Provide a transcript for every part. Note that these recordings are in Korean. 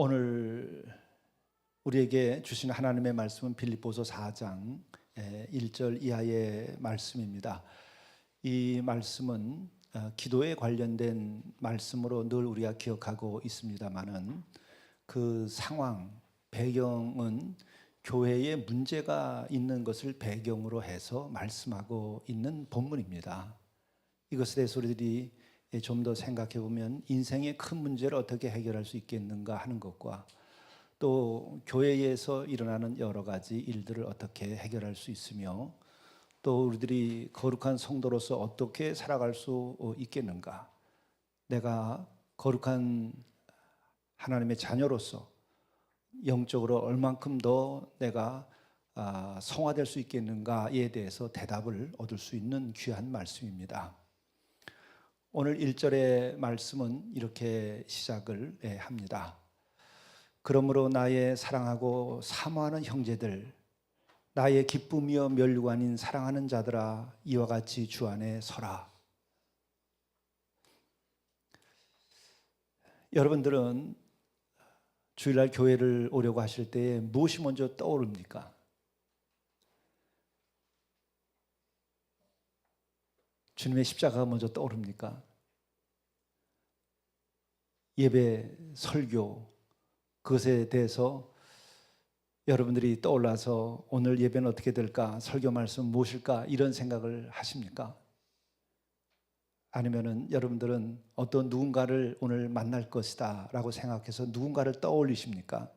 오늘 우리에게 주신 하나님의 말씀은 빌립보서 4장 1절 이하의 말씀입니다. 이 말씀은 기도에 관련된 말씀으로 늘 우리가 기억하고 있습니다마는 그 상황, 배경은 교회에 문제가 있는 것을 배경으로 해서 말씀하고 있는 본문입니다. 이것에 대해서 우리들이 좀 더 생각해 보면 인생의 큰 문제를 어떻게 해결할 수 있겠는가 하는 것과 또 교회에서 일어나는 여러 가지 일들을 어떻게 해결할 수 있으며 또 우리들이 거룩한 성도로서 어떻게 살아갈 수 있겠는가, 내가 거룩한 하나님의 자녀로서 영적으로 얼만큼 더 내가 성화될 수 있겠는가에 대해서 대답을 얻을 수 있는 귀한 말씀입니다. 오늘 1절의 말씀은 이렇게 시작을 합니다. 그러므로 나의 사랑하고 사모하는 형제들, 나의 기쁨이요 멸류관인 사랑하는 자들아, 이와 같이 주 안에 서라. 여러분들은 주일날 교회를 오려고 하실 때 무엇이 먼저 떠오릅니까? 주님의 십자가가 먼저 떠오릅니까? 예배, 설교, 그것에 대해서 여러분들이 떠올라서 오늘 예배는 어떻게 될까? 설교 말씀 무엇일까? 이런 생각을 하십니까? 아니면은 여러분들은 어떤 누군가를 오늘 만날 것이다 라고 생각해서 누군가를 떠올리십니까?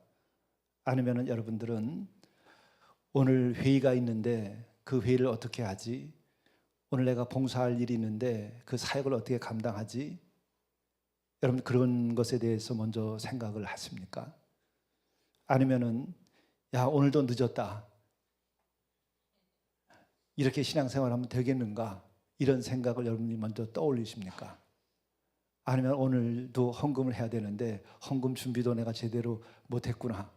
아니면은 여러분들은 오늘 회의가 있는데 그 회의를 어떻게 하지? 오늘 내가 봉사할 일이 있는데 그 사역을 어떻게 감당하지? 여러분 그런 것에 대해서 먼저 생각을 하십니까? 아니면은 야 오늘도 늦었다, 이렇게 신앙생활하면 되겠는가? 이런 생각을 여러분이 먼저 떠올리십니까? 아니면 오늘도 헌금을 해야 되는데 헌금 준비도 내가 제대로 못했구나,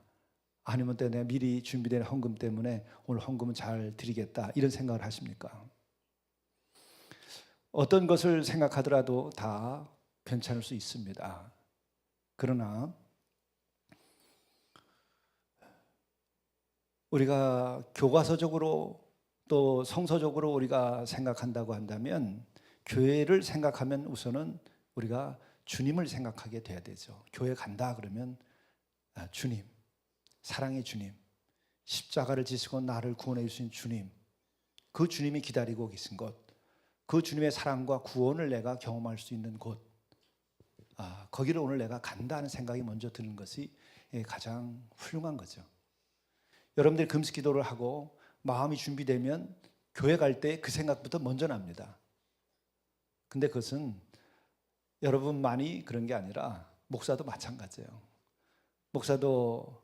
아니면 또 내가 미리 준비된 헌금 때문에 오늘 헌금은 잘 드리겠다, 이런 생각을 하십니까? 어떤 것을 생각하더라도 다 괜찮을 수 있습니다. 그러나 우리가 교과서적으로 또 성서적으로 우리가 생각한다고 한다면 교회를 생각하면 우선은 우리가 주님을 생각하게 돼야 되죠. 교회 간다 그러면 주님, 사랑의 주님, 십자가를 지시고 나를 구원해 주신 주님, 그 주님이 기다리고 계신 곳, 그 주님의 사랑과 구원을 내가 경험할 수 있는 곳, 거기를 오늘 내가 간다는 생각이 먼저 드는 것이 가장 훌륭한 거죠. 여러분들이 금식 기도를 하고 마음이 준비되면 교회 갈 때 그 생각부터 먼저 납니다. 근데 그것은 여러분만이 그런 게 아니라 목사도 마찬가지예요. 목사도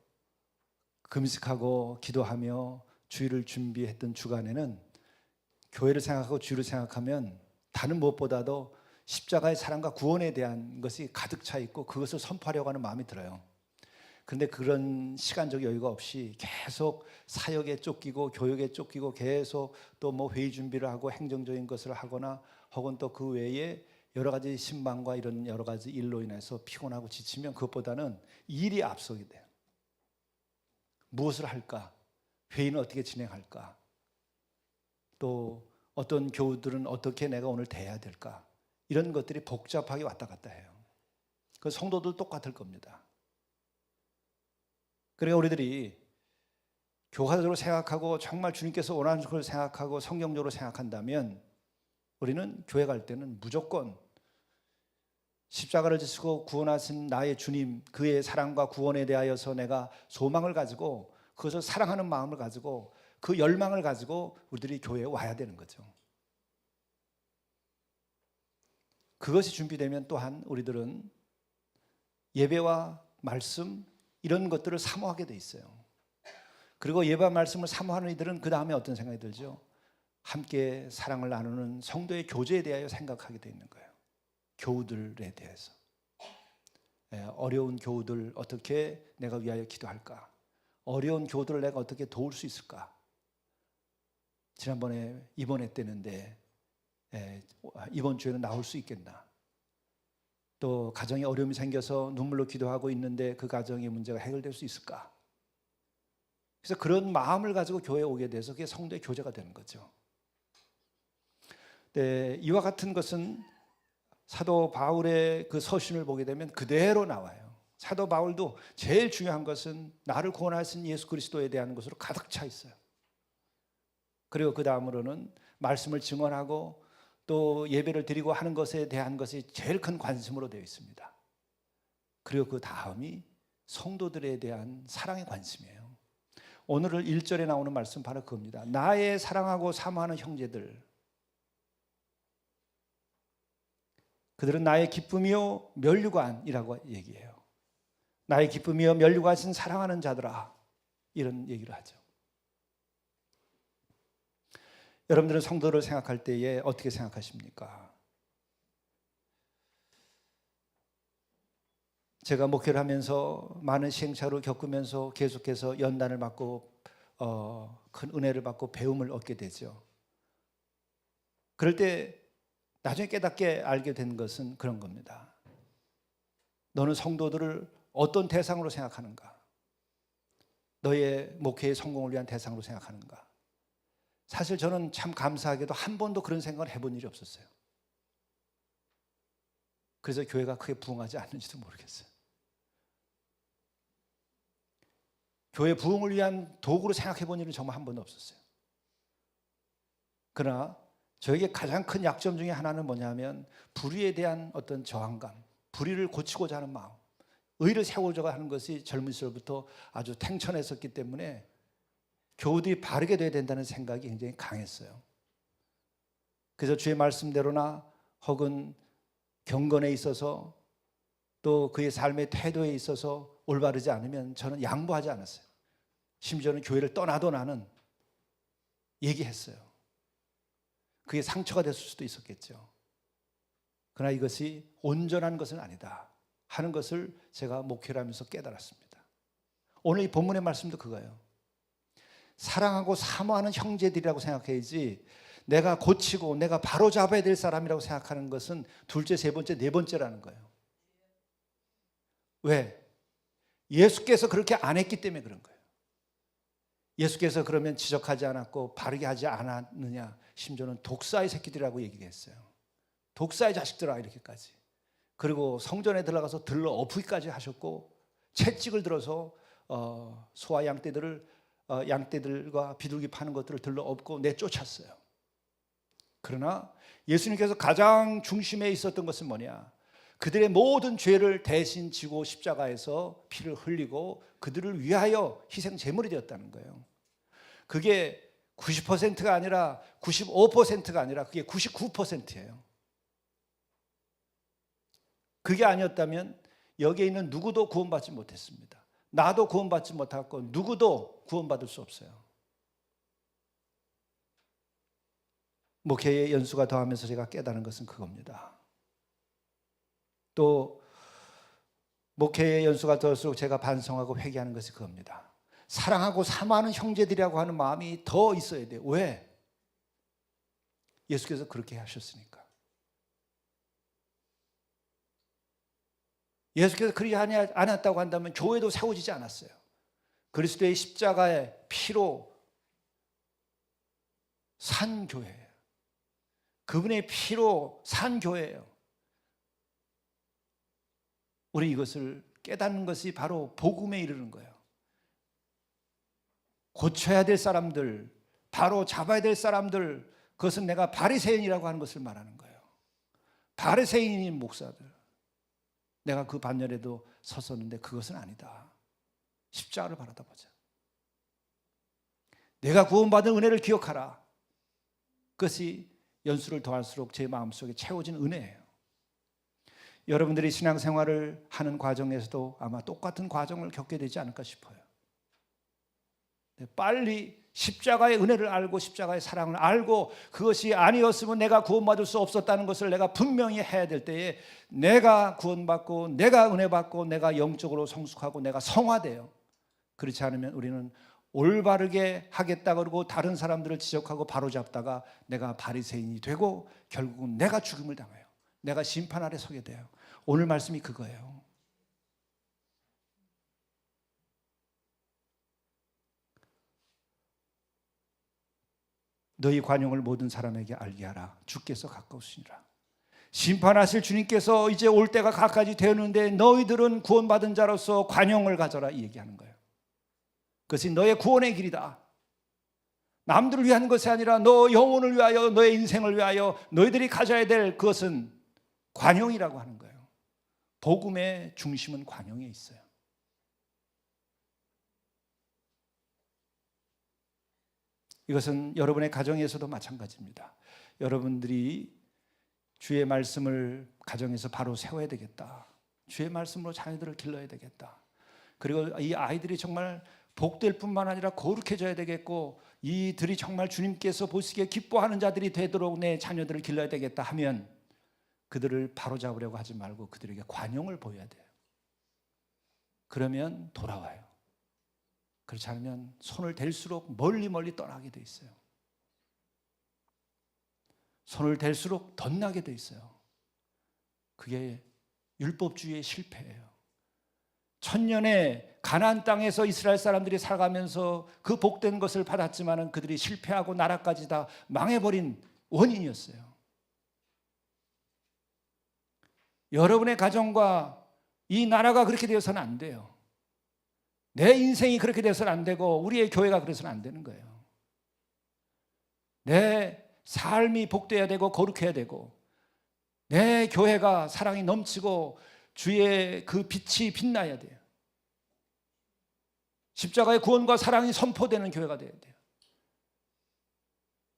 금식하고 기도하며 주일을 준비했던 주간에는 교회를 생각하고 주일을 생각하면 다른 무엇보다도 십자가의 사랑과 구원에 대한 것이 가득 차 있고 그것을 선포하려고 하는 마음이 들어요. 그런데 그런 시간적 여유가 없이 계속 사역에 쫓기고 교육에 쫓기고 계속 또 뭐 회의 준비를 하고 행정적인 것을 하거나 혹은 또 그 외에 여러 가지 신방과 이런 여러 가지 일로 인해서 피곤하고 지치면 그것보다는 일이 앞서게 돼요. 무엇을 할까? 회의는 어떻게 진행할까? 또 어떤 교우들은 어떻게 내가 오늘 대해야 될까? 이런 것들이 복잡하게 왔다 갔다 해요. 그 성도들 똑같을 겁니다. 그러니까 우리들이 교과적으로 생각하고 정말 주님께서 원하는 걸 생각하고 성경적으로 생각한다면 우리는 교회 갈 때는 무조건 십자가를 지시고 구원하신 나의 주님, 그의 사랑과 구원에 대하여서 내가 소망을 가지고 그것을 사랑하는 마음을 가지고 그 열망을 가지고 우리들이 교회에 와야 되는 거죠. 그것이 준비되면 또한 우리들은 예배와 말씀 이런 것들을 사모하게 돼 있어요. 그리고 예배와 말씀을 사모하는 이들은 그 다음에 어떤 생각이 들죠? 함께 사랑을 나누는 성도의 교제에 대하여 생각하게 돼 있는 거예요. 교우들에 대해서. 어려운 교우들 어떻게 내가 위하여 기도할까? 어려운 교우들을 내가 어떻게 도울 수 있을까? 지난번에 입원했다는데 이번 주에는 나올 수 있겠나? 또 가정에 어려움이 생겨서 눈물로 기도하고 있는데 그 가정의 문제가 해결될 수 있을까? 그래서 그런 마음을 가지고 교회에 오게 돼서 그게 성도의 교제가 되는 거죠. 네, 이와 같은 것은 사도 바울의 그 서신을 보게 되면 그대로 나와요. 사도 바울도 제일 중요한 것은 나를 구원하신 예수 그리스도에 대한 것으로 가득 차 있어요. 그리고 그 다음으로는 말씀을 증언하고 또 예배를 드리고 하는 것에 대한 것이 제일 큰 관심으로 되어 있습니다. 그리고 그 다음이 성도들에 대한 사랑의 관심이에요. 오늘 1절에 나오는 말씀 바로 그겁니다. 나의 사랑하고 사모하는 형제들, 그들은 나의 기쁨이요 면류관이라고 얘기해요. 나의 기쁨이요 면류관은 사랑하는 자들아, 이런 얘기를 하죠. 여러분들은 성도를 생각할 때에 어떻게 생각하십니까? 제가 목회를 하면서 많은 시행착오를 겪으면서 계속해서 연단을 받고 큰 은혜를 받고 배움을 얻게 되죠. 그럴 때 나중에 깨닫게 알게 된 것은 그런 겁니다. 너는 성도들을 어떤 대상으로 생각하는가? 너의 목회의 성공을 위한 대상으로 생각하는가? 사실 저는 참 감사하게도 한 번도 그런 생각을 해본 일이 없었어요. 그래서 교회가 크게 부흥하지 않는지도 모르겠어요. 교회 부흥을 위한 도구로 생각해 본 일은 정말 한 번도 없었어요. 그러나 저에게 가장 큰 약점 중에 하나는 뭐냐면 불의에 대한 어떤 저항감, 불의를 고치고자 하는 마음, 의를 세우고자 하는 것이 젊은 시절부터 아주 탱천했었기 때문에 교우들이 바르게 돼야 된다는 생각이 굉장히 강했어요. 그래서 주의 말씀대로나 혹은 경건에 있어서 또 그의 삶의 태도에 있어서 올바르지 않으면 저는 양보하지 않았어요. 심지어는 교회를 떠나도 나는 얘기했어요. 그게 상처가 됐을 수도 있었겠죠. 그러나 이것이 온전한 것은 아니다 하는 것을 제가 목회를 하면서 깨달았습니다. 오늘 이 본문의 말씀도 그거예요. 사랑하고 사모하는 형제들이라고 생각해야지 내가 고치고 내가 바로잡아야 될 사람이라고 생각하는 것은 둘째, 세 번째, 네 번째라는 거예요. 왜? 예수께서 그렇게 안 했기 때문에 그런 거예요. 예수께서 그러면 지적하지 않았고 바르게 하지 않았느냐, 심지어는 독사의 새끼들이라고 얘기를 했어요. 독사의 자식들아, 이렇게까지. 그리고 성전에 들어가서 들러 엎기까지 하셨고 채찍을 들어서 소와 양떼들과 비둘기 파는 것들을 들러 엎고 내쫓았어요. 그러나 예수님께서 가장 중심에 있었던 것은 뭐냐? 그들의 모든 죄를 대신 지고 십자가에서 피를 흘리고 그들을 위하여 희생 제물이 되었다는 거예요. 그게 90%가 아니라 95%가 아니라 그게 99%예요. 그게 아니었다면 여기에 있는 누구도 구원받지 못했습니다. 나도 구원받지 못하고 누구도 구원받을 수 없어요. 목회의 연수가 더하면서 제가 깨달은 것은 그겁니다. 또 목회의 연수가 더할수록 제가 반성하고 회개하는 것이 그겁니다. 사랑하고 사모하는 형제들이라고 하는 마음이 더 있어야 돼요. 왜? 예수께서 그렇게 하셨으니까. 예수께서 그렇게 않았다고 한다면 교회도 세워지지 않았어요. 그리스도의 십자가의 피로 산 교회예요. 그분의 피로 산 교회예요. 우리 이것을 깨닫는 것이 바로 복음에 이르는 거예요. 고쳐야 될 사람들, 바로 잡아야 될 사람들, 그것은 내가 바리새인이라고 하는 것을 말하는 거예요. 바리새인인 목사들, 내가 그 반열에도 섰었는데 그것은 아니다. 십자가를 바라다 보자. 내가 구원받은 은혜를 기억하라. 그것이 연수를 더할수록 제 마음속에 채워진 은혜예요. 여러분들이 신앙생활을 하는 과정에서도 아마 똑같은 과정을 겪게 되지 않을까 싶어요. 빨리 십자가의 은혜를 알고 십자가의 사랑을 알고 그것이 아니었으면 내가 구원받을 수 없었다는 것을 내가 분명히 해야 될 때에 내가 구원받고 내가 은혜받고 내가 영적으로 성숙하고 내가 성화돼요. 그렇지 않으면 우리는 올바르게 하겠다 그러고 다른 사람들을 지적하고 바로잡다가 내가 바리새인이 되고 결국은 내가 죽음을 당해요. 내가 심판 아래 서게 돼요. 오늘 말씀이 그거예요. 너희 관용을 모든 사람에게 알게 하라. 주께서 가까우시니라. 심판하실 주님께서 이제 올 때가 가까이 되었는데 너희들은 구원받은 자로서 관용을 가져라, 이 얘기하는 거예요. 그것이 너의 구원의 길이다. 남들을 위한 것이 아니라 너 영혼을 위하여, 너의 인생을 위하여 너희들이 가져야 될 그것은 관용이라고 하는 거예요. 복음의 중심은 관용에 있어요. 이것은 여러분의 가정에서도 마찬가지입니다. 여러분들이 주의 말씀을 가정에서 바로 세워야 되겠다. 주의 말씀으로 자녀들을 길러야 되겠다. 그리고 이 아이들이 정말 복될 뿐만 아니라 거룩해져야 되겠고, 이들이 정말 주님께서 보시기에 기뻐하는 자들이 되도록 내 자녀들을 길러야 되겠다 하면 그들을 바로잡으려고 하지 말고 그들에게 관용을 보여야 돼요. 그러면 돌아와요. 그렇지 않으면 손을 댈수록 멀리 멀리 떠나게 돼 있어요. 손을 댈수록 덧나게 돼 있어요. 그게 율법주의의 실패예요. 천년의 가나안 땅에서 이스라엘 사람들이 살아가면서 그 복된 것을 받았지만 그들이 실패하고 나라까지 다 망해버린 원인이었어요. 여러분의 가정과 이 나라가 그렇게 되어서는 안 돼요. 내 인생이 그렇게 되어서는 안 되고 우리의 교회가 그래서는 안 되는 거예요. 내 삶이 복되어야 되고 거룩해야 되고 내 교회가 사랑이 넘치고 주의 그 빛이 빛나야 돼요. 십자가의 구원과 사랑이 선포되는 교회가 되어야 돼요.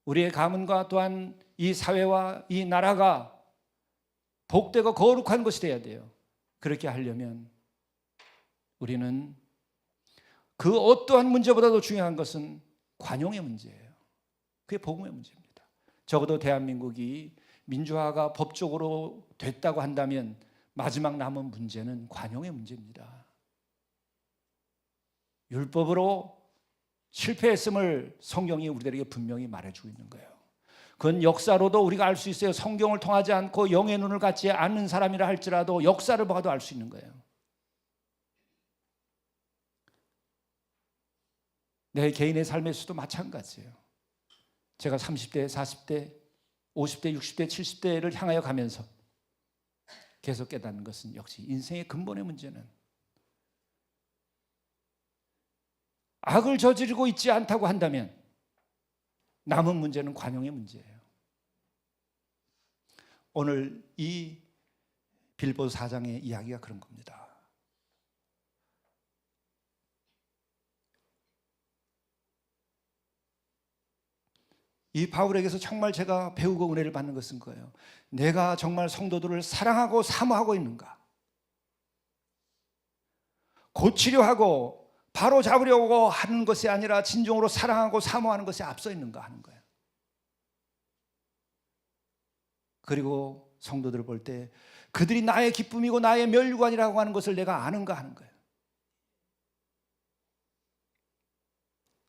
우리의 가문과 또한 이 사회와 이 나라가 복되고 거룩한 것이 되어야 돼요. 그렇게 하려면 우리는 그 어떠한 문제보다도 중요한 것은 관용의 문제예요. 그게 복음의 문제입니다. 적어도 대한민국이 민주화가 법적으로 됐다고 한다면 마지막 남은 문제는 관용의 문제입니다. 율법으로 실패했음을 성경이 우리들에게 분명히 말해주고 있는 거예요. 그건 역사로도 우리가 알 수 있어요. 성경을 통하지 않고 영의 눈을 갖지 않는 사람이라 할지라도 역사를 봐도 알 수 있는 거예요. 내 개인의 삶에서도 마찬가지예요. 제가 30대, 40대, 50대, 60대, 70대를 향하여 가면서 계속 깨닫는 것은 역시 인생의 근본의 문제는 악을 저지르고 있지 않다고 한다면 남은 문제는 관용의 문제예요. 오늘 이 빌보서 4장의 이야기가 그런 겁니다. 이 바울에게서 정말 제가 배우고 은혜를 받는 것은 거예요. 내가 정말 성도들을 사랑하고 사모하고 있는가? 고치려 하고 바로 잡으려고 하는 것이 아니라 진정으로 사랑하고 사모하는 것이 앞서 있는가 하는 거예요. 그리고 성도들을 볼 때 그들이 나의 기쁨이고 나의 멸류관이라고 하는 것을 내가 아는가 하는 거예요.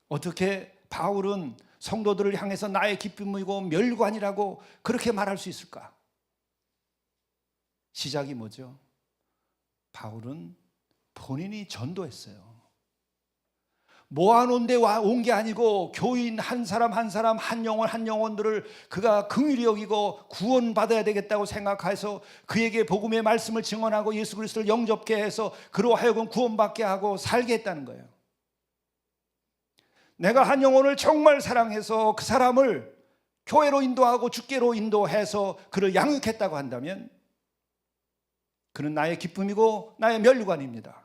어떻게 바울은 성도들을 향해서 나의 기쁨이고 멸관이라고 그렇게 말할 수 있을까? 시작이 뭐죠? 바울은 본인이 전도했어요. 모아놓은 데 온 게 아니고 교인 한 사람 한 사람 한 영혼 한 영혼들을 그가 긍휼히 여기고 구원받아야 되겠다고 생각해서 그에게 복음의 말씀을 증언하고 예수 그리스도를 영접케 해서 그로 하여금 구원받게 하고 살게 했다는 거예요. 내가 한 영혼을 정말 사랑해서 그 사람을 교회로 인도하고 주께로 인도해서 그를 양육했다고 한다면 그는 나의 기쁨이고 나의 면류관입니다.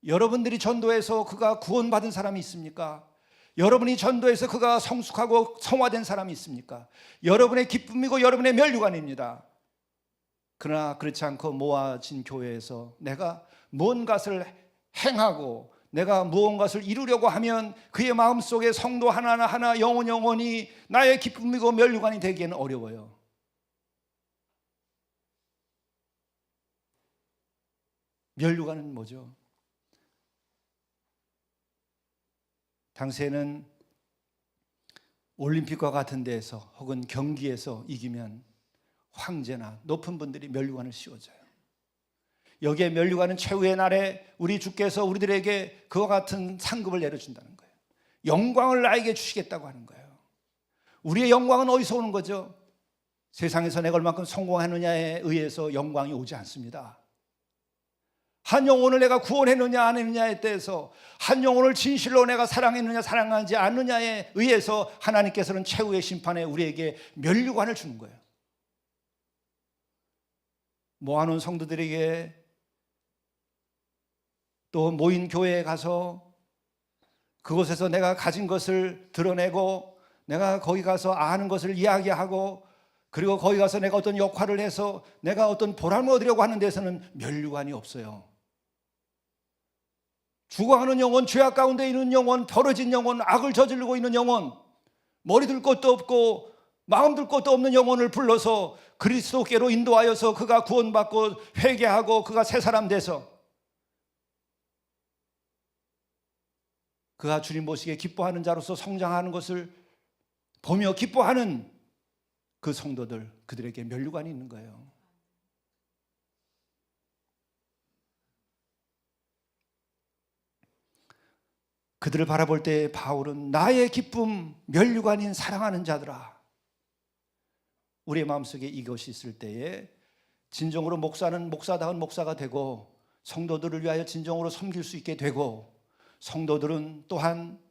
여러분들이 전도해서 그가 구원받은 사람이 있습니까? 여러분이 전도해서 그가 성숙하고 성화된 사람이 있습니까? 여러분의 기쁨이고 여러분의 면류관입니다. 그러나 그렇지 않고 모아진 교회에서 내가 무언가를 행하고 내가 무언가를 이루려고 하면 그의 마음속에 성도 하나하나 영혼이 나의 기쁨이고 면류관이 되기에는 어려워요. 면류관은 뭐죠? 당시에는 올림픽과 같은 데에서 혹은 경기에서 이기면 황제나 높은 분들이 면류관을 씌워줘요. 여기에 면류관은 최후의 날에 우리 주께서 우리들에게 그와 같은 상급을 내려준다는 거예요. 영광을 나에게 주시겠다고 하는 거예요. 우리의 영광은 어디서 오는 거죠? 세상에서 내가 얼마큼 성공하느냐에 의해서 영광이 오지 않습니다. 한 영혼을 내가 구원했느냐 안 했느냐에 대해서, 한 영혼을 진실로 내가 사랑했느냐 사랑하지 않느냐에 의해서 하나님께서는 최후의 심판에 우리에게 면류관을 주는 거예요. 모아놓은 성도들에게, 또 모인 교회에 가서 그곳에서 내가 가진 것을 드러내고, 내가 거기 가서 아는 것을 이야기하고, 그리고 거기 가서 내가 어떤 역할을 해서 내가 어떤 보람을 얻으려고 하는 데서는 면류관이 없어요. 죽어가는 영혼, 죄악 가운데 있는 영혼, 벌어진 영혼, 악을 저지르고 있는 영혼, 머리 들 것도 없고 마음 들 것도 없는 영혼을 불러서 그리스도께로 인도하여서 그가 구원받고 회개하고 그가 새 사람 돼서 그가 주님 보시기에 기뻐하는 자로서 성장하는 것을 보며 기뻐하는 그 성도들, 그들에게 면류관이 있는 거예요. 그들을 바라볼 때 바울은 나의 기쁨, 면류관인 사랑하는 자들아, 우리의 마음속에 이것이 있을 때에 진정으로 목사는 목사다운 목사가 되고 성도들을 위하여 진정으로 섬길 수 있게 되고, 성도들은 또한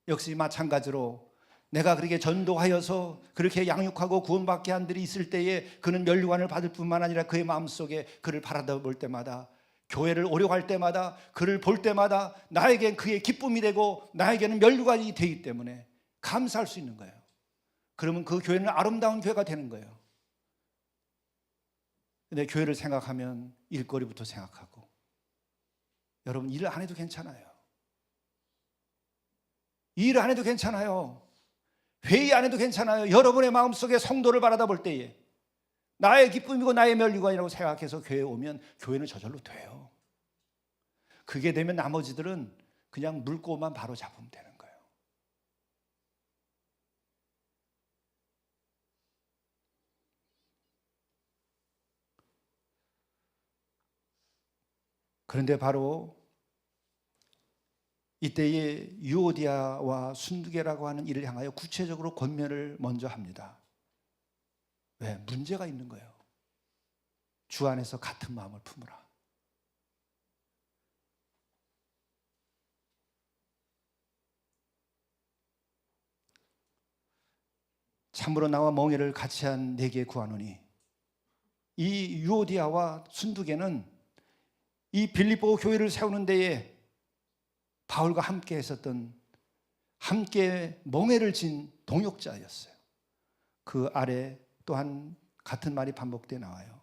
역시 마찬가지로 내가 그렇게 전도하여서 그렇게 양육하고 구원받게 한 들이 있을 때에 그는 면류관을 받을 뿐만 아니라 그의 마음속에 그를 바라볼 때마다, 교회를 오려갈 때마다, 그를 볼 때마다 나에겐 그의 기쁨이 되고 나에게는 면류관이 되기 때문에 감사할 수 있는 거예요. 그러면 그 교회는 아름다운 교회가 되는 거예요. 근데 교회를 생각하면 일거리부터 생각하고, 여러분 일 안 해도 괜찮아요. 일 안 해도 괜찮아요. 회의 안 해도 괜찮아요. 여러분의 마음속에 성도를 바라볼 때에 나의 기쁨이고 나의 면류관이라고 생각해서 교회에 오면 교회는 저절로 돼요. 그게 되면 나머지들은 그냥 물고만 바로 잡으면 되는 거예요. 그런데 바로 이때에 유오디아와 순두계라고 하는 이를 향하여 구체적으로 권면을 먼저 합니다. 왜? 문제가 있는 거예요. 주 안에서 같은 마음을 품으라. 참으로 나와 멍에를 같이 한 내게 구하노니, 이 유오디아와 순두계는 이 빌립보 교회를 세우는 데에 바울과 함께 했었던, 함께 멍에를 진 동역자였어요. 그 아래 또한 같은 말이 반복되어 나와요.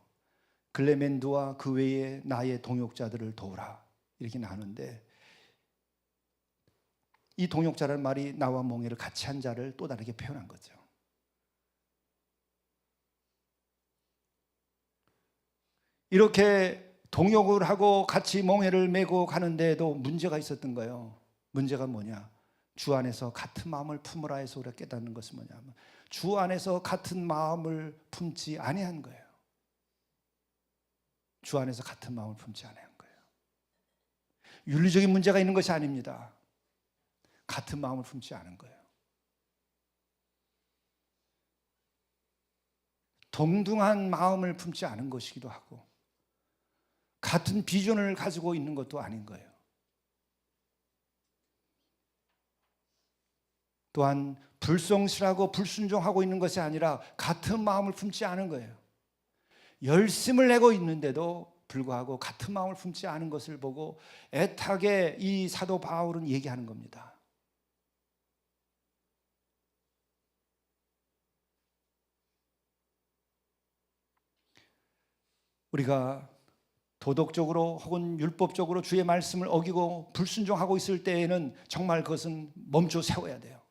글레멘두와 그 외에 나의 동역자들을 도우라, 이렇게 나오는데, 이 동역자라는 말이 나와 멍에를 같이 한 자를 또 다르게 표현한 거죠. 이렇게 동역을 하고 같이 멍에를 메고 가는데도 문제가 있었던 거예요. 문제가 뭐냐? 주 안에서 같은 마음을 품으라 해서 우리가 깨닫는 것은 뭐냐면, 주 안에서 같은 마음을 품지 아니한 거예요. 주 안에서 같은 마음을 품지 아니한 거예요. 윤리적인 문제가 있는 것이 아닙니다. 같은 마음을 품지 않은 거예요. 동등한 마음을 품지 않은 것이기도 하고, 같은 비전을 가지고 있는 것도 아닌 거예요. 또한 불성실하고 불순종하고 있는 것이 아니라 같은 마음을 품지 않은 거예요. 열심을 내고 있는데도 불구하고 같은 마음을 품지 않은 것을 보고 애타게 이 사도 바울은 얘기하는 겁니다. 우리가 도덕적으로 혹은 율법적으로 주의 말씀을 어기고 불순종하고 있을 때에는 정말 그것은 멈춰 세워야 돼요.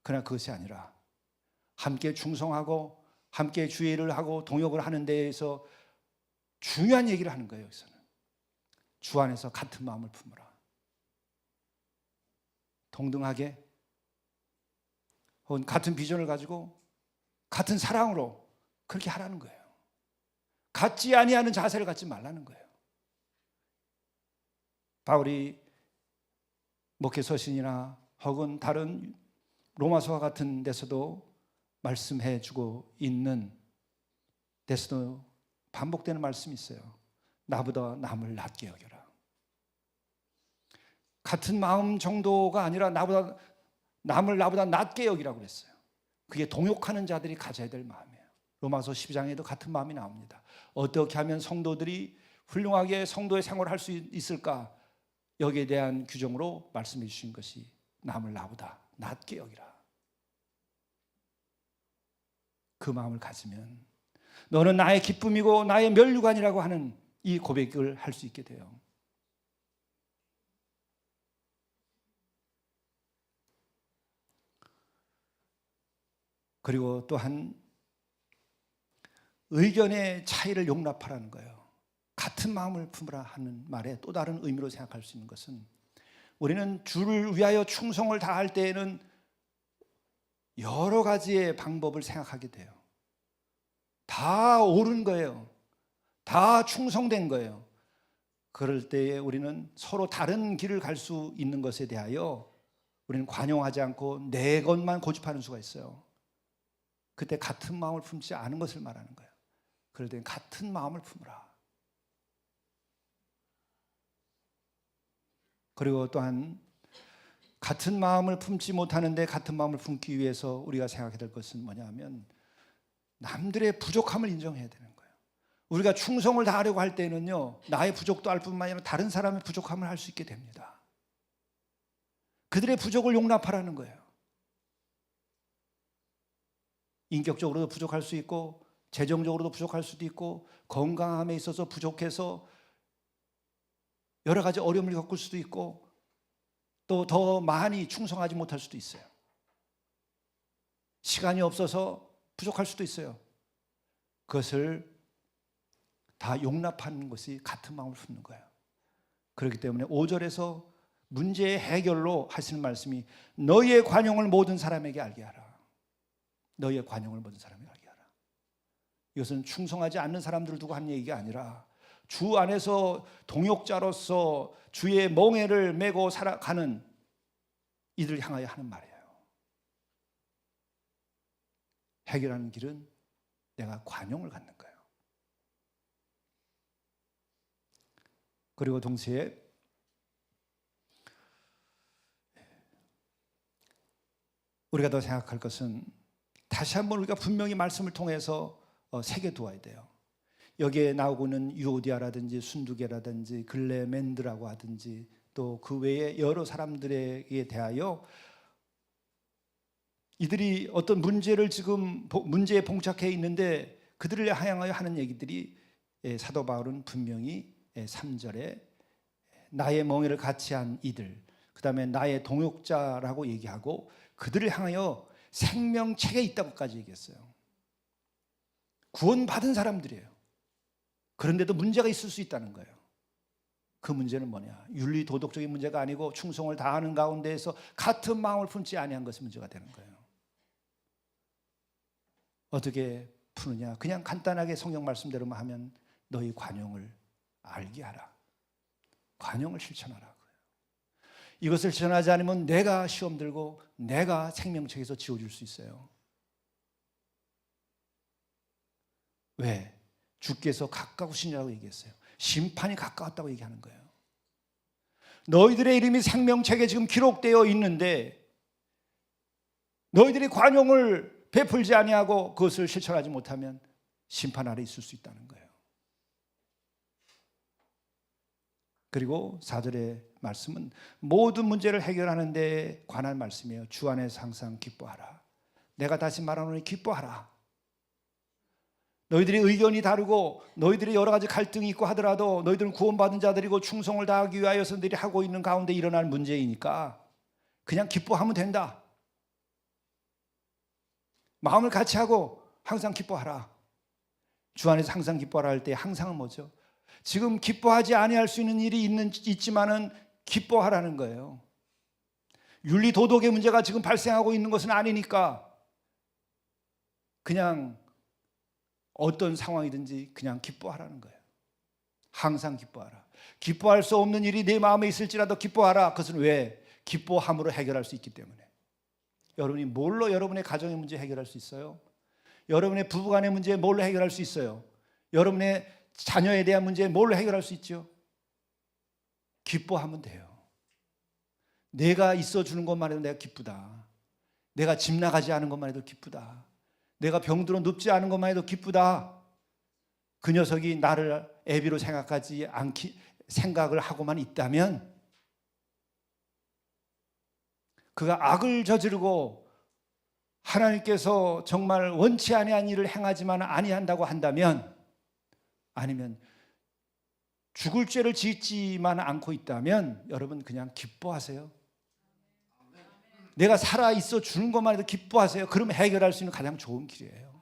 그러나 그것이 아니라 함께 충성하고 함께 주의 일을 하고 동역을 하는 데에서 중요한 얘기를 하는 거예요. 여기서는 주 안에서 같은 마음을 품으라. 동등하게 혹은 같은 비전을 가지고 같은 사랑으로 그렇게 하라는 거예요. 같지 아니하는 자세를 갖지 말라는 거예요. 바울이 목회서신이나 혹은 다른 로마서와 같은 데서도 말씀해 주고 있는 데서도 반복되는 말씀이 있어요. 나보다 남을 낮게 여겨라. 같은 마음 정도가 아니라 남을 나보다 낮게 여기라고 그랬어요. 그게 동역하는 자들이 가져야 될 마음이에요. 로마서 12장에도 같은 마음이 나옵니다. 어떻게 하면 성도들이 훌륭하게 성도의 생활을 할 수 있을까? 여기에 대한 규정으로 말씀해 주신 것이 남을 나보다 낮게 여기라. 그 마음을 가지면 너는 나의 기쁨이고 나의 면류관이라고 하는 이 고백을 할 수 있게 돼요. 그리고 또한 의견의 차이를 용납하라는 거예요. 같은 마음을 품으라 하는 말에 또 다른 의미로 생각할 수 있는 것은 우리는 주를 위하여 충성을 다할 때에는 여러 가지의 방법을 생각하게 돼요. 다 옳은 거예요. 다 충성된 거예요. 그럴 때에 우리는 서로 다른 길을 갈 수 있는 것에 대하여 우리는 관용하지 않고 내 것만 고집하는 수가 있어요. 그때 같은 마음을 품지 않은 것을 말하는 거예요. 그럴 때는 같은 마음을 품으라. 그리고 또한 같은 마음을 품지 못하는데 같은 마음을 품기 위해서 우리가 생각해야 될 것은 뭐냐 하면 남들의 부족함을 인정해야 되는 거예요. 우리가 충성을 다하려고 할 때는요, 나의 부족도 알 뿐만 아니라 다른 사람의 부족함을 할 수 있게 됩니다. 그들의 부족을 용납하라는 거예요. 인격적으로도 부족할 수 있고 재정적으로도 부족할 수도 있고 건강함에 있어서 부족해서 여러 가지 어려움을 겪을 수도 있고 또 더 많이 충성하지 못할 수도 있어요. 시간이 없어서 부족할 수도 있어요. 그것을 다 용납하는 것이 같은 마음을 품는 거예요. 그렇기 때문에 5절에서 문제의 해결로 하시는 말씀이 너희의 관용을 모든 사람에게 알게 하라. 너희의 관용을 모든 사람에게 알게 하라. 이것은 충성하지 않는 사람들을 두고 하는 얘기가 아니라 주 안에서 동역자로서 주의 멍에를 메고 살아가는 이들을 향하여 하는 말이에요. 해결하는 길은 내가 관용을 갖는 거예요. 그리고 동시에 우리가 더 생각할 것은 다시 한번 우리가 분명히 말씀을 통해서 새겨두어야 돼요. 여기에 나오고 있는 유오디아라든지 순두계라든지 글레멘드라고 하든지 또 그 외에 여러 사람들에게 대하여 이들이 어떤 문제를 지금 문제에 봉착해 있는데 그들을 향하여 하는 얘기들이 사도 바울은 분명히 3절에 나의 멍에를 같이 한 이들, 그 다음에 나의 동역자라고 얘기하고 그들을 향하여 생명책에 있다고까지 얘기했어요. 구원받은 사람들이에요. 그런데도 문제가 있을 수 있다는 거예요. 그 문제는 뭐냐? 윤리 도덕적인 문제가 아니고 충성을 다하는 가운데에서 같은 마음을 품지 아니한 것이 문제가 되는 거예요. 어떻게 푸느냐? 그냥 간단하게 성경 말씀대로만 하면 너희 관용을 알게 하라. 관용을 실천하라. 이것을 실천하지 않으면 내가 시험 들고 내가 생명책에서 지워질 수 있어요. 왜? 주께서 가까우시냐고 얘기했어요. 심판이 가까웠다고 얘기하는 거예요. 너희들의 이름이 생명책에 지금 기록되어 있는데 너희들이 관용을 베풀지 아니하고 그것을 실천하지 못하면 심판 아래 있을 수 있다는 거예요. 그리고 4절의 말씀은 모든 문제를 해결하는 데 관한 말씀이에요. 주 안에서 항상 기뻐하라. 내가 다시 말하노니 기뻐하라. 너희들이 의견이 다르고 너희들이 여러 가지 갈등이 있고 하더라도 너희들은 구원받은 자들이고 충성을 다하기 위하여서 너희들이 하고 있는 가운데 일어날 문제이니까 그냥 기뻐하면 된다. 마음을 같이 하고 항상 기뻐하라. 주 안에서 항상 기뻐하라 할 때 항상은 뭐죠? 지금 기뻐하지 아니할 수 있는 일이 있지만은 기뻐하라는 거예요. 윤리 도덕의 문제가 지금 발생하고 있는 것은 아니니까 그냥 어떤 상황이든지 그냥 기뻐하라는 거예요. 항상 기뻐하라. 기뻐할 수 없는 일이 내 마음에 있을지라도 기뻐하라. 그것은 왜? 기뻐함으로 해결할 수 있기 때문에. 여러분이 뭘로 여러분의 가정의 문제 해결할 수 있어요? 여러분의 부부간의 문제 뭘로 해결할 수 있어요? 여러분의 자녀에 대한 문제 뭘로 해결할 수 있죠? 기뻐하면 돼요. 내가 있어주는 것만 해도 내가 기쁘다. 내가 집 나가지 않은 것만 해도 기쁘다. 내가 병들어 눕지 않은 것만 해도 기쁘다. 그 녀석이 나를 애비로 생각하지 않기 생각을 하고만 있다면, 그가 악을 저지르고 하나님께서 정말 원치 아니한 일을 행하지만 아니한다고 한다면, 아니면 죽을 죄를 짓지만 않고 있다면, 여러분 그냥 기뻐하세요. 내가 살아있어 주는 것만 해도 기뻐하세요. 그러면 해결할 수 있는 가장 좋은 길이에요.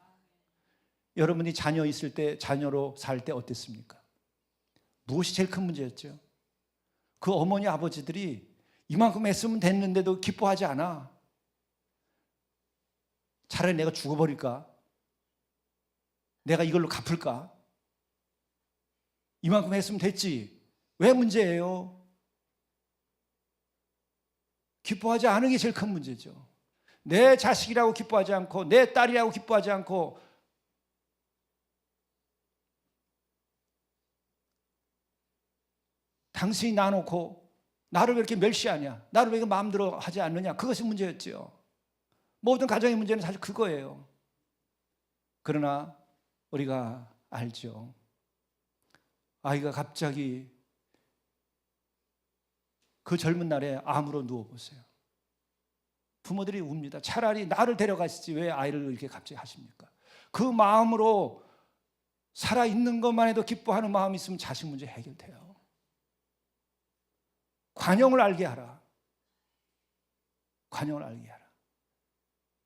여러분이 자녀 있을 때, 자녀로 살 때 어땠습니까? 무엇이 제일 큰 문제였죠? 그 어머니 아버지들이 이만큼 했으면 됐는데도 기뻐하지 않아. 차라리 내가 죽어버릴까? 내가 이걸로 갚을까? 이만큼 했으면 됐지. 왜 문제예요? 기뻐하지 않은 게 제일 큰 문제죠. 내 자식이라고 기뻐하지 않고, 내 딸이라고 기뻐하지 않고, 당신이 놔놓고 나를 왜 이렇게 멸시하냐, 나를 왜 이렇게 마음대로 하지 않느냐, 그것이 문제였죠. 모든 가정의 문제는 사실 그거예요. 그러나 우리가 알죠. 아이가 갑자기 그 젊은 날에 암으로 누워보세요. 부모들이 웁니다. 차라리 나를 데려가시지 왜 아이를 이렇게 갑자기 하십니까? 그 마음으로 살아있는 것만 해도 기뻐하는 마음이 있으면 자식 문제 해결돼요. 관용을 알게 하라. 관용을 알게 하라.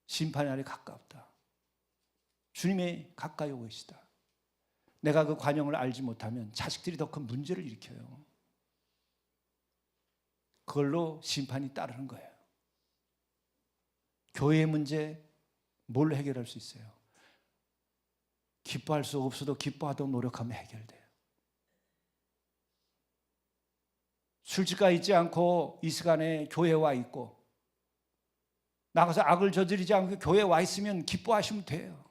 심판의 날이 가깝다. 주님이 가까이 오고 계시다. 내가 그 관용을 알지 못하면 자식들이 더 큰 문제를 일으켜요. 그걸로 심판이 따르는 거예요. 교회의 문제 뭘로 해결할 수 있어요? 기뻐할 수 없어도 기뻐하도록 노력하면 해결돼요. 술집가 있지 않고 이 시간에 교회에 와 있고, 나가서 악을 저지르지 않고 교회에 와 있으면 기뻐하시면 돼요.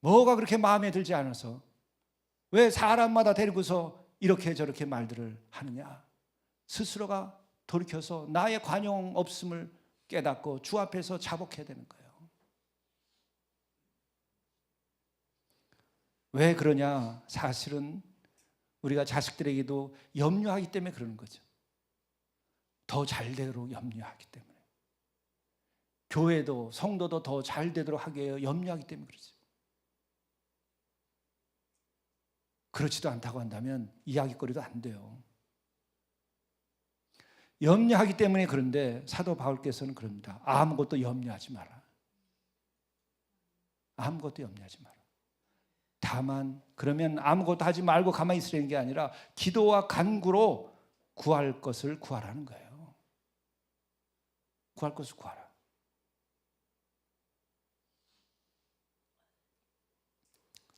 뭐가 그렇게 마음에 들지 않아서 왜 사람마다 데리고서 이렇게 저렇게 말들을 하느냐? 스스로가 돌이켜서 나의 관용 없음을 깨닫고 주 앞에서 자복해야 되는 거예요. 왜 그러냐? 사실은 우리가 자식들에게도 염려하기 때문에 그러는 거죠. 더 잘되도록 염려하기 때문에. 교회도 성도도 더 잘되도록 하기 위해 염려하기 때문에 그러죠. 그렇지도 않다고 한다면 이야기거리도 안 돼요. 염려하기 때문에. 그런데 사도 바울께서는 그럽니다. 아무것도 염려하지 마라. 아무것도 염려하지 마라. 다만 그러면 아무것도 하지 말고 가만히 있으라는 게 아니라 기도와 간구로 구할 것을 구하라는 거예요. 구할 것을 구하라.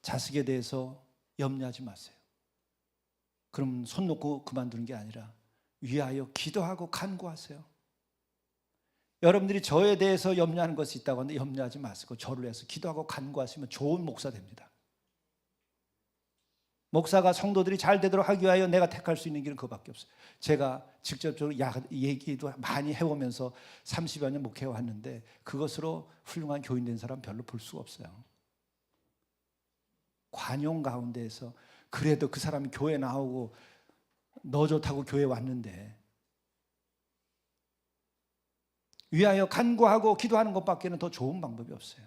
자식에 대해서 염려하지 마세요. 그럼 손 놓고 그만두는 게 아니라 위하여 기도하고 간구하세요. 여러분들이 저에 대해서 염려하는 것이 있다고 하는데 염려하지 마시고 저를 위해서 기도하고 간구하시면 좋은 목사 됩니다. 목사가 성도들이 잘 되도록 하기 위하여 내가 택할 수 있는 길은 그거밖에 없어요. 제가 직접적으로 얘기도 많이 해오면서 30여 년 목회해왔는데 그것으로 훌륭한 교인 된 사람 별로 볼 수가 없어요. 관용 가운데에서 그래도 그 사람이 교회 나오고 너 좋다고 교회 왔는데 위하여 간구하고 기도하는 것밖에는 더 좋은 방법이 없어요.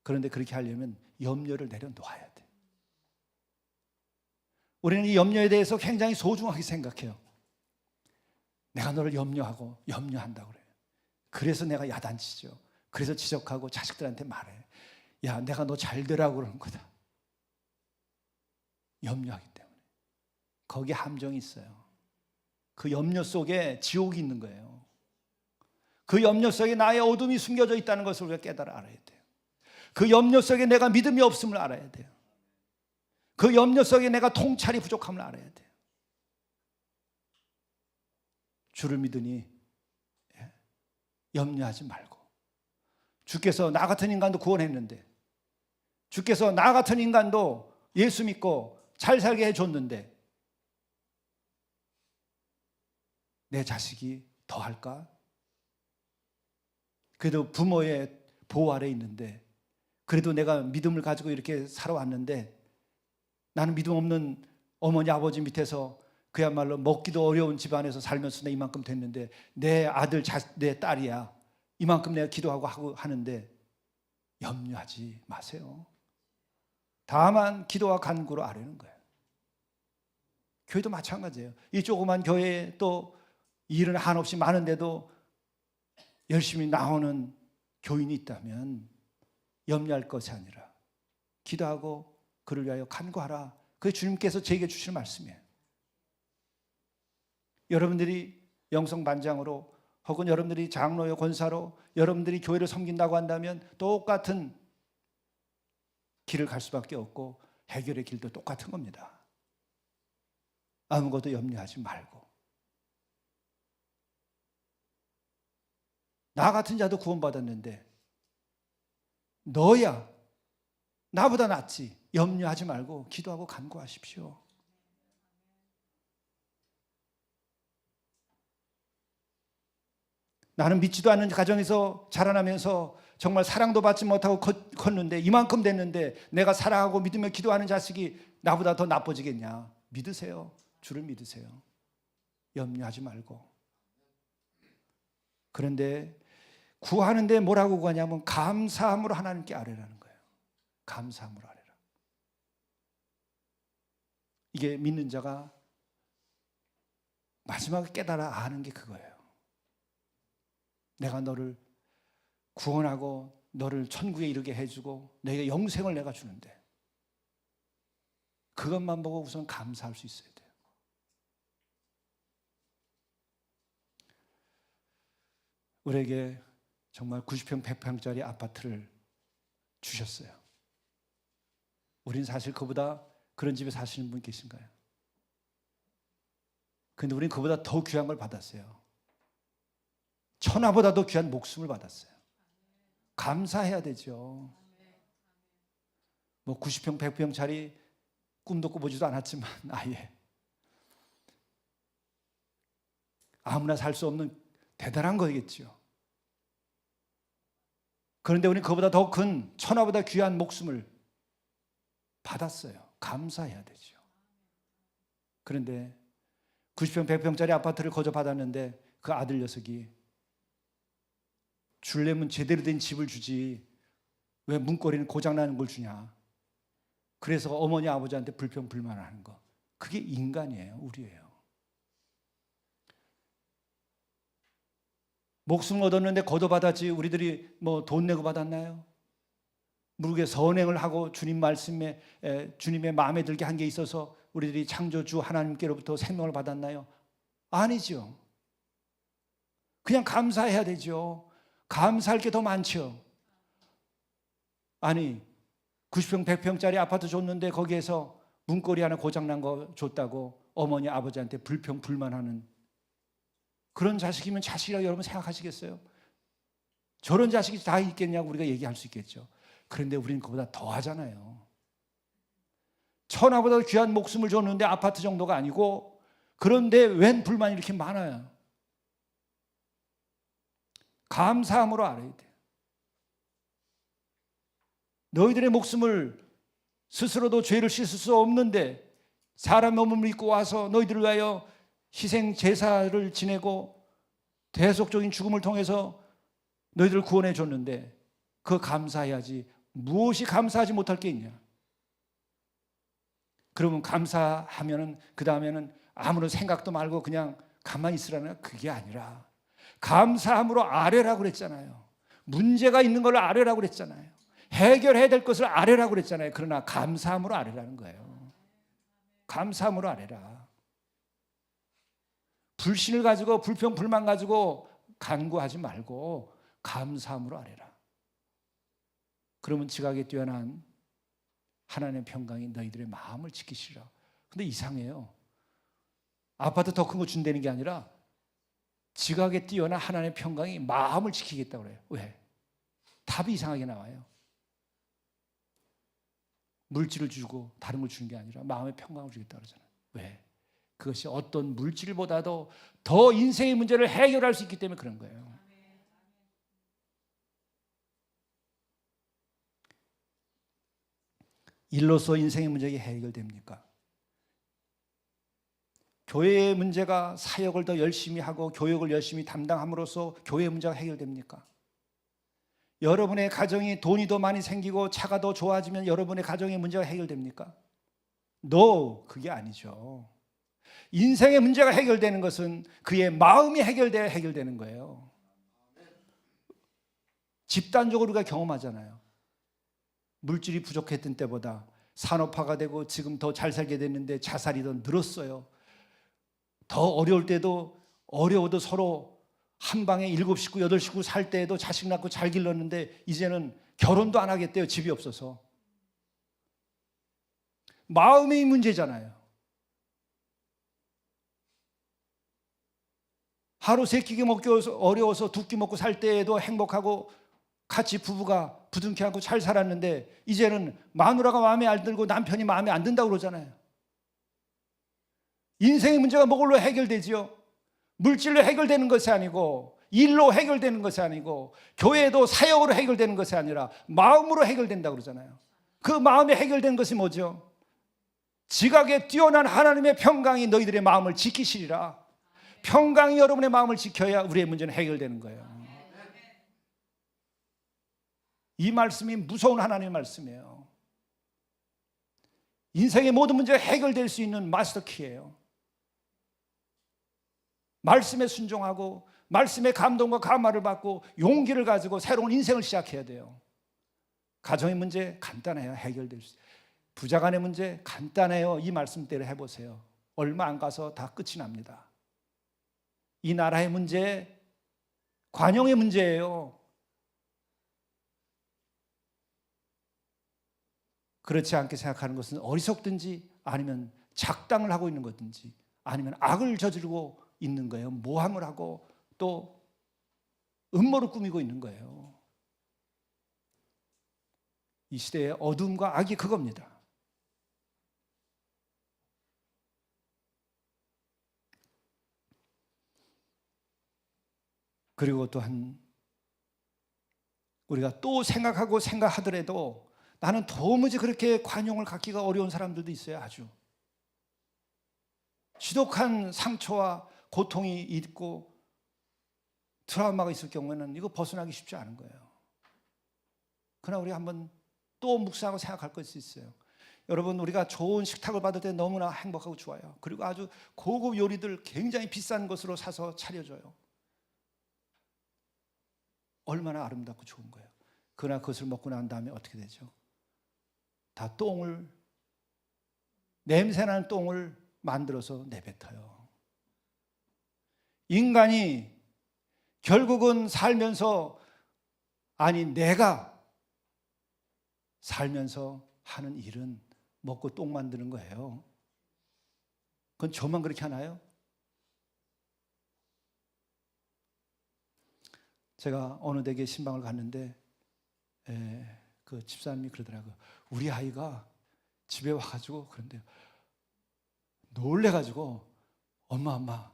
그런데 그렇게 하려면 염려를 내려놓아야 돼. 우리는 이 염려에 대해서 굉장히 소중하게 생각해요. 내가 너를 염려하고 염려한다고 그래요. 그래서 내가 야단치죠. 그래서 지적하고 자식들한테 말해. 야, 내가 너 잘 되라고 그러는 거다. 염려하기 때문에. 거기에 함정이 있어요. 그 염려 속에 지옥이 있는 거예요. 그 염려 속에 나의 어둠이 숨겨져 있다는 것을 우리가 깨달아 알아야 돼요. 그 염려 속에 내가 믿음이 없음을 알아야 돼요. 그 염려 속에 내가 통찰이 부족함을 알아야 돼요. 주를 믿으니 염려하지 말고, 주께서 나 같은 인간도 구원했는데, 주께서 나 같은 인간도 예수 믿고 잘 살게 해줬는데 내 자식이 더 할까? 그래도 부모의 보호 아래 있는데, 그래도 내가 믿음을 가지고 이렇게 살아왔는데 나는 믿음 없는 어머니 아버지 밑에서 그야말로 먹기도 어려운 집안에서 살면서 내 이만큼 됐는데, 내 아들 내 딸이야 이만큼 내가 기도하고 하는데 염려하지 마세요. 다만 기도와 간구로 아뢰는 거예요. 교회도 마찬가지예요. 이 조그만 교회에 또 일은 한없이 많은데도 열심히 나오는 교인이 있다면 염려할 것이 아니라 기도하고 그를 위하여 간구하라. 그게 주님께서 제게 주실 말씀이에요. 여러분들이 영성반장으로 혹은 여러분들이 장로요 권사로 여러분들이 교회를 섬긴다고 한다면 똑같은 길을 갈 수밖에 없고 해결의 길도 똑같은 겁니다. 아무것도 염려하지 말고, 나 같은 자도 구원받았는데 너야 나보다 낫지, 염려하지 말고 기도하고 간구하십시오. 나는 믿지도 않는 가정에서 자라나면서 정말 사랑도 받지 못하고 컸는데 이만큼 됐는데 내가 사랑하고 믿으며 기도하는 자식이 나보다 더 나빠지겠냐? 믿으세요. 주를 믿으세요. 염려하지 말고. 그런데 구하는데 뭐라고 구하냐면 감사함으로 하나님께 아뢰라는 거예요. 감사함으로 아뢰라. 이게 믿는 자가 마지막에 깨달아 아는 게 그거예요. 내가 너를 구원하고 너를 천국에 이르게 해주고 너에게 영생을 내가 주는데 그것만 보고 우선 감사할 수 있어야 돼요. 우리에게 정말 90평 100평짜리 아파트를 주셨어요. 우린 사실 그보다 그런 집에 사시는 분 계신가요? 근데 우린 그보다 더 귀한 걸 받았어요. 천하보다 더 귀한 목숨을 받았어요. 감사해야 되죠. 뭐 90평 100평짜리 꿈도 꿔보지도 않았지만 아예 아무나 살 수 없는 대단한 거겠죠. 그런데 우리는 그보다 더 큰 천하보다 귀한 목숨을 받았어요. 감사해야 되죠. 그런데 90평 100평짜리 아파트를 거저 받았는데 그 아들 녀석이 주려면 제대로 된 집을 주지 왜 문고리는 고장나는 걸 주냐. 그래서 어머니 아버지한테 불평불만하는 거, 그게 인간이에요. 우리예요. 목숨 얻었는데 거둬받았지 우리들이 뭐 돈 내고 받았나요? 무르게 선행을 하고 주님 말씀에 주님의 마음에 들게 한 게 있어서 우리들이 창조주 하나님께로부터 생명을 받았나요? 아니죠. 그냥 감사해야 되죠. 감사할 게 더 많죠. 아니 90평 100평짜리 아파트 줬는데 거기에서 문고리 하나 고장난 거 줬다고 어머니 아버지한테 불평불만하는 그런 자식이면 자식이라고 여러분 생각하시겠어요? 저런 자식이 다 있겠냐고 우리가 얘기할 수 있겠죠. 그런데 우리는 그보다 더 하잖아요. 천하보다 귀한 목숨을 줬는데 아파트 정도가 아니고, 그런데 웬 불만이 이렇게 많아요? 감사함으로 알아야 돼요. 너희들의 목숨을 스스로도 죄를 씻을 수 없는데 사람의 몸을 입고 와서 너희들을 위하여 희생 제사를 지내고 대속적인 죽음을 통해서 너희들을 구원해 줬는데 그거 감사해야지. 무엇이 감사하지 못할 게 있냐? 그러면 감사하면은 그 다음에는 아무런 생각도 말고 그냥 가만히 있으라는, 그게 아니라 감사함으로 아뢰라고 그랬잖아요. 문제가 있는 걸 아뢰라고 그랬잖아요. 해결해야 될 것을 아뢰라고 그랬잖아요. 그러나 감사함으로 아뢰라는 거예요. 감사함으로 아뢰라. 불신을 가지고 불평 불만 가지고 간구하지 말고 감사함으로 아뢰라. 그러면 지각에 뛰어난 하나님의 평강이 너희들의 마음을 지키시리라. 근데 이상해요. 아파트 더 큰 거 준다는 게 아니라 지각에 뛰어난 하나님의 평강이 마음을 지키겠다고 그래요. 왜? 답이 이상하게 나와요. 물질을 주고 다른 걸 주는 게 아니라 마음의 평강을 주겠다고 그러잖아요. 왜? 그것이 어떤 물질보다도 더 인생의 문제를 해결할 수 있기 때문에 그런 거예요. 일로서 인생의 문제가 해결됩니까? 교회의 문제가 사역을 더 열심히 하고 교육을 열심히 담당함으로써 교회의 문제가 해결됩니까? 여러분의 가정이 돈이 더 많이 생기고 차가 더 좋아지면 여러분의 가정의 문제가 해결됩니까? No, 그게 아니죠. 인생의 문제가 해결되는 것은 그의 마음이 해결돼야 해결되는 거예요. 집단적으로 우리가 경험하잖아요. 물질이 부족했던 때보다 산업화가 되고 지금 더 잘 살게 됐는데 자살이 더 늘었어요. 더 어려울 때도 어려워도 서로 한 방에 7식구, 8식구 살 때에도 자식 낳고 잘 길렀는데 이제는 결혼도 안 하겠대요. 집이 없어서. 마음의 문제잖아요. 하루 3끼 먹기 어려워서 2끼 먹고 살 때에도 행복하고 같이 부부가 부둥켜 안고 잘 살았는데 이제는 마누라가 마음에 안 들고 남편이 마음에 안 든다고 그러잖아요. 인생의 문제가 뭐로 해결되지요? 물질로 해결되는 것이 아니고 일로 해결되는 것이 아니고 교회도 사역으로 해결되는 것이 아니라 마음으로 해결된다고 그러잖아요. 그 마음이 해결된 것이 뭐죠? 지각에 뛰어난 하나님의 평강이 너희들의 마음을 지키시리라. 평강이 여러분의 마음을 지켜야 우리의 문제는 해결되는 거예요. 이 말씀이 무서운 하나님의 말씀이에요. 인생의 모든 문제가 해결될 수 있는 마스터키예요. 말씀에 순종하고 말씀의 감동과 감화를 받고 용기를 가지고 새로운 인생을 시작해야 돼요. 가정의 문제 간단해요. 해결될 수 있어요. 부자간의 문제 간단해요. 이 말씀대로 해보세요. 얼마 안 가서 다 끝이 납니다. 이 나라의 문제 관용의 문제예요. 그렇지 않게 생각하는 것은 어리석든지 아니면 작당을 하고 있는 것든지 아니면 악을 저지르고 있는 거예요. 모함을 하고 또 음모를 꾸미고 있는 거예요. 이 시대의 어둠과 악이 그겁니다. 그리고 또한 우리가 또 생각하더라도 나는 도무지 그렇게 관용을 갖기가 어려운 사람들도 있어요. 아주 지독한 상처와 고통이 있고 트라우마가 있을 경우에는 이거 벗어나기 쉽지 않은 거예요. 그러나 우리가 한번 또 묵상하고 생각할 것이 있어요. 여러분, 우리가 좋은 식탁을 받을 때 너무나 행복하고 좋아요. 그리고 아주 고급 요리들 굉장히 비싼 것으로 사서 차려줘요. 얼마나 아름답고 좋은 거예요. 그러나 그것을 먹고 난 다음에 어떻게 되죠? 다 똥을, 냄새나는 똥을 만들어서 내뱉어요. 인간이 결국은 살면서, 아니 내가 살면서 하는 일은 먹고 똥 만드는 거예요. 그건 저만 그렇게 하나요? 제가 어느 댁에 신방을 갔는데 그 집사님이 그러더라고요. 우리 아이가 집에 와가지고 그런데 놀래가지고 엄마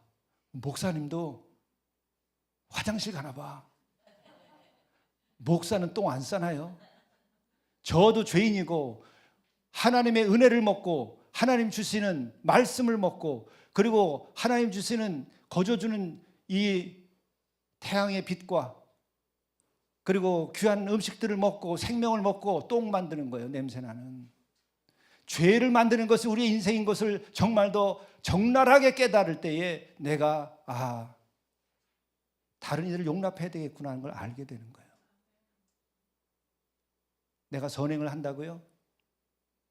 목사님도 화장실 가나 봐. 목사는 똥 안 싸나요? 저도 죄인이고 하나님의 은혜를 먹고 하나님 주시는 말씀을 먹고 그리고 하나님 주시는 거저주는 이 태양의 빛과 그리고 귀한 음식들을 먹고 생명을 먹고 똥 만드는 거예요. 냄새나는 죄를 만드는 것이 우리의 인생인 것을 정말 더 적나라하게 깨달을 때에 내가 다른 이들을 용납해야 되겠구나 하는 걸 알게 되는 거예요. 내가 선행을 한다고요?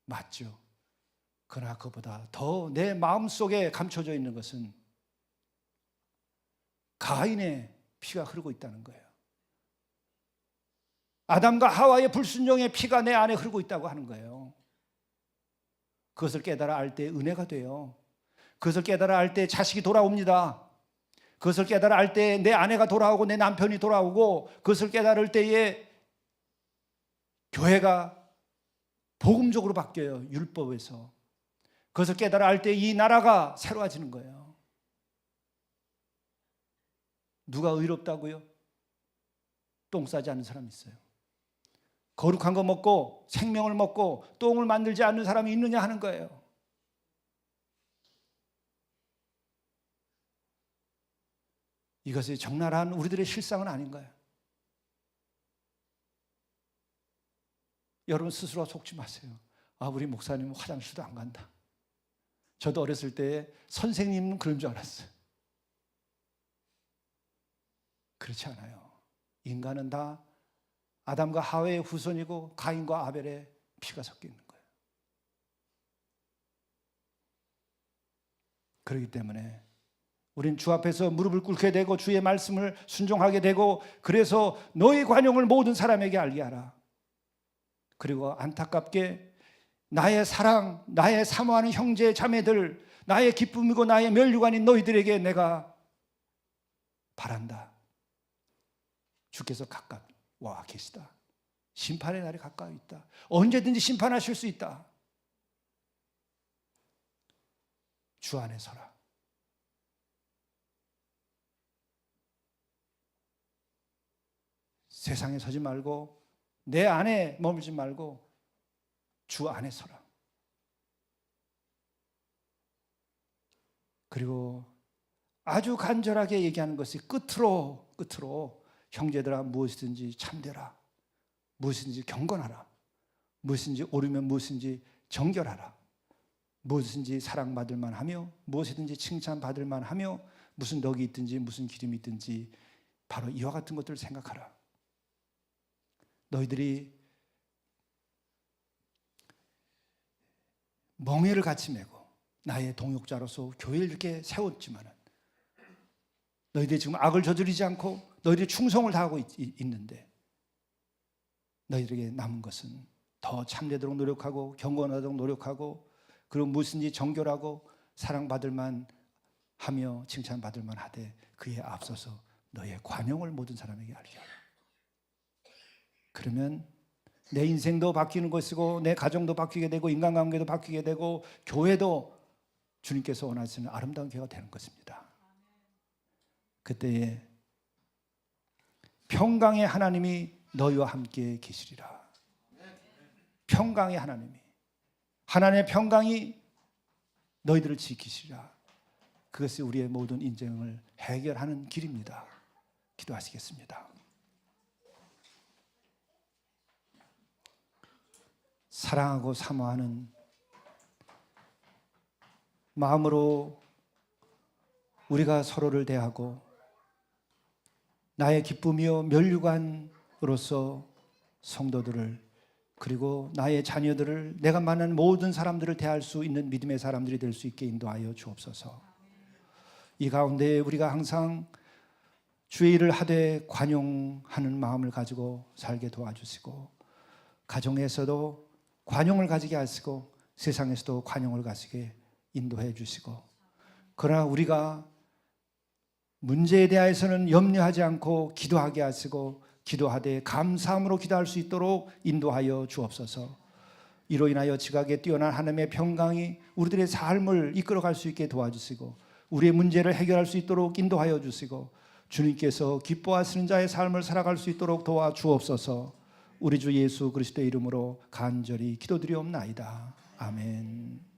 맞죠. 그러나 그보다 더 내 마음속에 감춰져 있는 것은 가인의 피가 흐르고 있다는 거예요. 아담과 하와의 불순종의 피가 내 안에 흐르고 있다고 하는 거예요. 그것을 깨달아 알 때 은혜가 돼요. 그것을 깨달아 알 때 자식이 돌아옵니다. 그것을 깨달아 알 때 내 아내가 돌아오고 내 남편이 돌아오고, 그것을 깨달을 때에 교회가 복음적으로 바뀌어요. 율법에서. 그것을 깨달아 알 때 이 나라가 새로워지는 거예요. 누가 의롭다고요? 똥 싸지 않는 사람이 있어요. 거룩한 거 먹고 생명을 먹고 똥을 만들지 않는 사람이 있느냐 하는 거예요. 이것이 적나라한 우리들의 실상은 아닌 거예요. 여러분 스스로 속지 마세요. 아, 우리 목사님은 화장실도 안 간다. 저도 어렸을 때 선생님은 그런 줄 알았어요. 그렇지 않아요. 인간은 다 아담과 하와의 후손이고 가인과 아벨의 피가 섞여 있는 거예요. 그렇기 때문에 우린 주 앞에서 무릎을 꿇게 되고 주의 말씀을 순종하게 되고, 그래서 너의 관용을 모든 사람에게 알게 하라. 그리고 안타깝게 나의 사랑, 나의 사모하는 형제 자매들, 나의 기쁨이고 나의 면류관인 너희들에게 내가 바란다. 주께서 가까이 와 계시다. 심판의 날이 가까이 있다. 언제든지 심판하실 수 있다. 주 안에 서라. 세상에 서지 말고 내 안에 머물지 말고 주 안에 서라. 그리고 아주 간절하게 얘기하는 것이 끝으로 형제들아 무엇이든지 참되라. 무엇이든지 경건하라. 무엇인지 옳으면 무엇인지 정결하라. 무엇인지 사랑받을 만하며 무엇이든지 칭찬받을 만하며 무슨 덕이 있든지 무슨 기름이 있든지 바로 이와 같은 것들을 생각하라. 너희들이 멍에를 같이 메고 나의 동역자로서 교회를 이렇게 세웠지만 너희들이 지금 악을 저지르지 않고 너희들이 충성을 다하고 있는데, 너희들에게 남은 것은 더 참되도록 노력하고 경건하도록 노력하고, 그리고 무엇인지 정결하고 사랑받을 만하며 칭찬받을 만하되 그에 앞서서 너의 관용을 모든 사람에게 알게 하라. 그러면 내 인생도 바뀌는 것이고 내 가정도 바뀌게 되고 인간관계도 바뀌게 되고 교회도 주님께서 원하시는 아름다운 교회가 되는 것입니다. 그때에 평강의 하나님이 너희와 함께 계시리라. 평강의 하나님이, 하나님의 평강이 너희들을 지키시리라. 그것이 우리의 모든 인생을 해결하는 길입니다. 기도하시겠습니다. 사랑하고 사모하는 마음으로 우리가 서로를 대하고 나의 기쁨이요 면류관으로서 성도들을, 그리고 나의 자녀들을, 내가 만난 모든 사람들을 대할 수 있는 믿음의 사람들이 될 수 있게 인도하여 주옵소서. 이 가운데 우리가 항상 주의 일을 하되 관용하는 마음을 가지고 살게 도와주시고, 가정에서도 관용을 가지게 하시고 세상에서도 관용을 가지게 인도해 주시고, 그러나 우리가 문제에 대해서는 염려하지 않고 기도하게 하시고 기도하되 감사함으로 기도할 수 있도록 인도하여 주옵소서. 이로 인하여 지각에 뛰어난 하나님의 평강이 우리들의 삶을 이끌어갈 수 있게 도와주시고 우리의 문제를 해결할 수 있도록 인도하여 주시고 주님께서 기뻐하시는 자의 삶을 살아갈 수 있도록 도와주옵소서. 우리 주 예수 그리스도의 이름으로 간절히 기도드리옵나이다. 아멘.